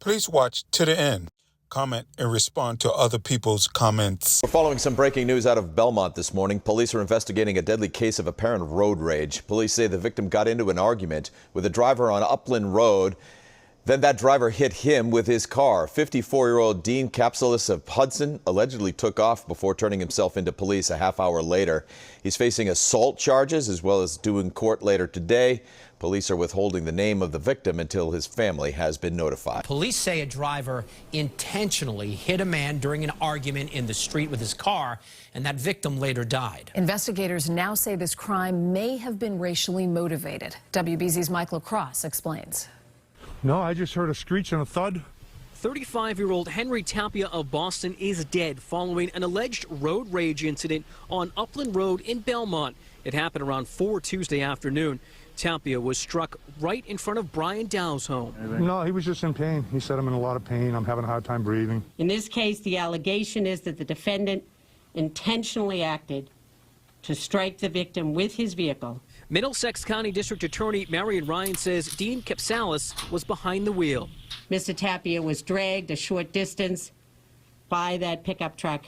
Please watch to the end. Comment and respond to other people's comments. We're following some breaking news out of Belmont this morning. Police are investigating a deadly case of apparent road rage. Police say the victim got into an argument with a driver on Upland Road. Then that driver hit him with his car. 54-year-old Dean Kapsalis of Hudson allegedly took off before turning himself into police a half hour later. He's facing assault charges as well as due in court later today. Police are withholding the name of the victim until his family has been notified. Police say a driver intentionally hit a man during an argument in the street with his car, and that victim later died. Investigators now say this crime may have been racially motivated. WBZ's Mike LaCrosse explains. No, I just heard a screech and a thud. 35-year-old Henry Tapia of Boston is dead following an alleged road rage incident on Upland Road in Belmont. It happened around 4 Tuesday afternoon. Tapia was struck right in front of Brian Dow's home. No, he was just in pain. He said, I'm in a lot of pain. I'm having a hard time breathing. In this case, the allegation is that the defendant intentionally acted to strike the victim with his vehicle. Middlesex County District Attorney Marion Ryan says Dean Kapsalis was behind the wheel. Mr. Tapia was dragged a short distance by that pickup truck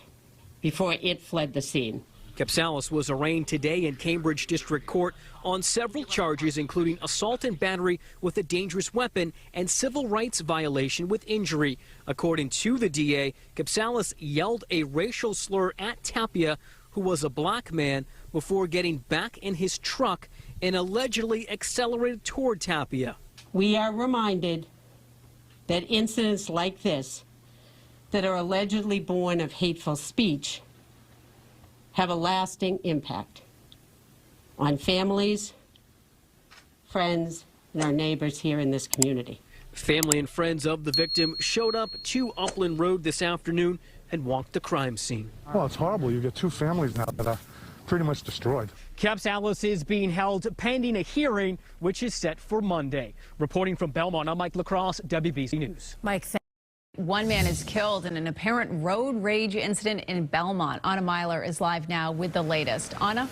before it fled the scene. Kapsalis was arraigned today in Cambridge District Court on several charges, including assault and battery with a dangerous weapon and civil rights violation with injury. According to the DA, Kapsalis yelled a racial slur at Tapia, who was a black man, before getting back in his truck and allegedly accelerated toward Tapia. We are reminded that incidents like this that are allegedly born of hateful speech have a lasting impact on families, friends, and our neighbors here in this community. Family and friends of the victim showed up to Upland Road this afternoon and walked the crime scene. Well, it's horrible. You get two families now that are pretty much destroyed. Kapsalis is being held pending a hearing, which is set for Monday. Reporting from Belmont, I'm Mike LaCrosse, WBZ News. Mike, one man is killed in an apparent road rage incident in Belmont. Anna Myler is live now with the latest. Anna?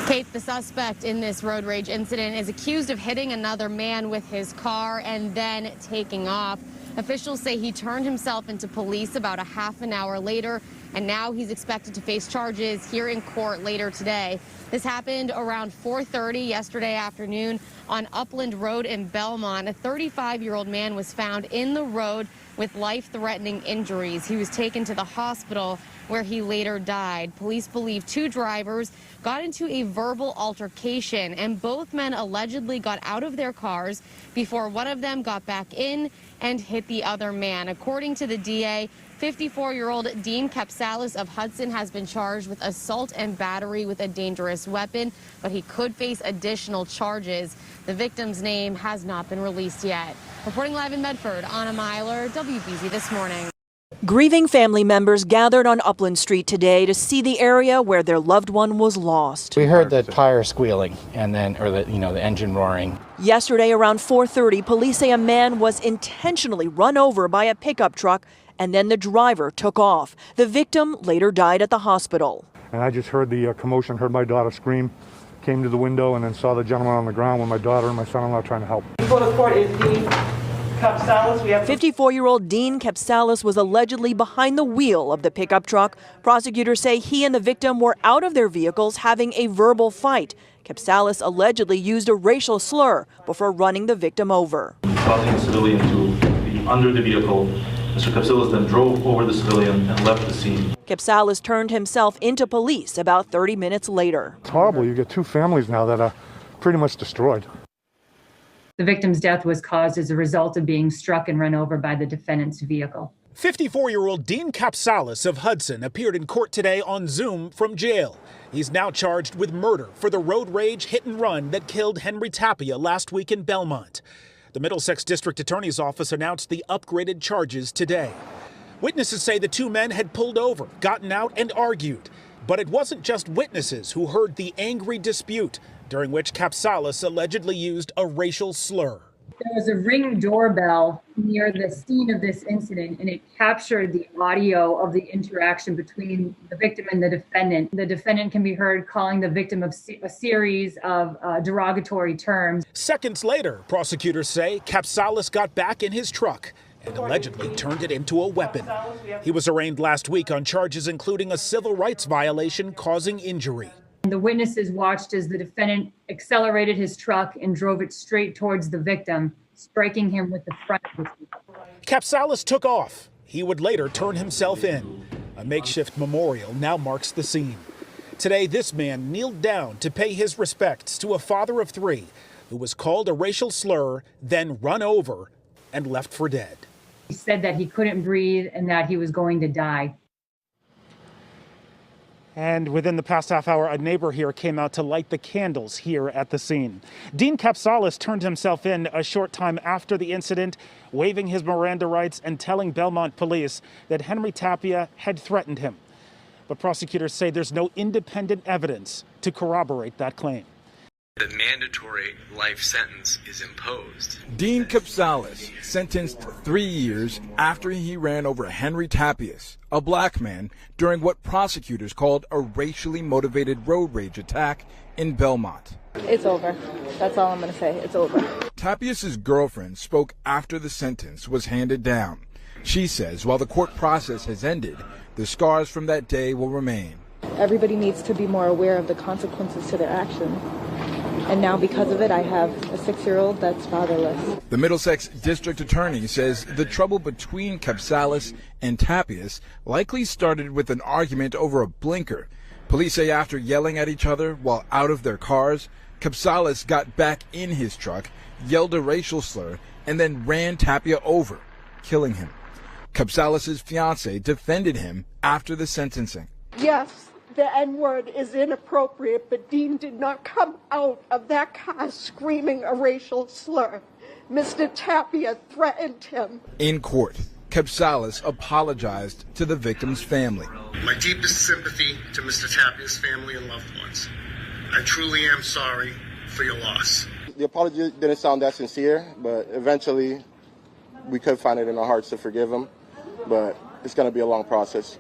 Kate, the suspect in this road rage incident is accused of hitting another man with his car and then taking off. Officials say he turned himself into police about a half an hour later, and now he's expected to face charges here in court later today. This happened around 4:30 yesterday afternoon on Upland Road in Belmont. A 35-year-old man was found in the road with life-threatening injuries. He was taken to the hospital where he later died. Police believe two drivers got into a verbal altercation, and both men allegedly got out of their cars before one of them got back in and hit the other man. According to the DA, 54-year-old Dean Kapsalis of Hudson has been charged with assault and battery with a dangerous weapon, but he could face additional charges. The victim's name has not been released yet. Reporting live in Medford, Anna Myler, WBZ This Morning. Grieving family members gathered on Upland Street today to see the area where their loved one was lost. We heard the tire squealing and then, the engine roaring. Yesterday around 4:30, police say a man was intentionally run over by a pickup truck and then the driver took off. The victim later died at the hospital. And I just heard the commotion, heard my daughter scream, came to the window, and then saw the gentleman on the ground with my daughter and my son-in-law trying to help. Before the court is Dean Kapsalis. 54-year-old Dean Kapsalis was allegedly behind the wheel of the pickup truck. Prosecutors say he and the victim were out of their vehicles having a verbal fight. Kapsalis allegedly used a racial slur before running the victim over. Causing a civilian to be under the vehicle, Mr. Kapsalis then drove over the civilian and left the scene. Kapsalis turned himself into police about 30 minutes later. It's horrible. You get two families now that are pretty much destroyed. The victim's death was caused as a result of being struck and run over by the defendant's vehicle. 54-year-old Dean Kapsalis of Hudson appeared in court today on Zoom from jail. He's now charged with murder for the road rage hit and run that killed Henry Tapia last week in Belmont. The Middlesex District Attorney's Office announced the upgraded charges today. Witnesses say the two men had pulled over, gotten out, and argued. But it wasn't just witnesses who heard the angry dispute, during which Kapsalis allegedly used a racial slur. There was a Ring doorbell near the scene of this incident, and it captured the audio of the interaction between the victim and the defendant. The defendant can be heard calling the victim a series of derogatory terms. Seconds later, prosecutors say Kapsalis got back in his truck and allegedly turned it into a weapon. He was arraigned last week on charges including a civil rights violation causing injury. The witnesses watched as the defendant accelerated his truck and drove it straight towards the victim, striking him with the front of his vehicle. Kapsalis took off. He would later turn himself in. A makeshift memorial now marks the scene. Today, this man kneeled down to pay his respects to a father of three who was called a racial slur, then run over and left for dead. He said that he couldn't breathe and that he was going to die. And within the past half hour, a neighbor here came out to light the candles here at the scene. Dean Kapsalis turned himself in a short time after the incident, waiving his Miranda rights and telling Belmont police that Henry Tapia had threatened him. But prosecutors say there's no independent evidence to corroborate that claim. The mandatory life sentence is imposed. Dean Kapsalis sentenced 3 years after he ran over Henry Tapia, a black man, during what prosecutors called a racially motivated road rage attack in Belmont. It's over. That's all I'm going to say. It's over. Tapias' girlfriend spoke after the sentence was handed down. She says while the court process has ended, the scars from that day will remain. Everybody needs to be more aware of the consequences to their actions. And now because of it, I have a 6-year-old that's fatherless. The Middlesex District Attorney says the trouble between Kapsalis and Tapia likely started with an argument over a blinker. Police say after yelling at each other while out of their cars, Kapsalis got back in his truck, yelled a racial slur, and then ran Tapia over, killing him. Kapsalis' fiancée defended him after the sentencing. Yes, the N-word is inappropriate, but Dean did not come out of that car screaming a racial slur. Mr. Tapia threatened him. In court, Kapsalis apologized to the victim's family. My deepest sympathy to Mr. Tapia's family and loved ones. I truly am sorry for your loss. The apology didn't sound that sincere, but eventually we could find it in our hearts to forgive him. But it's going to be a long process.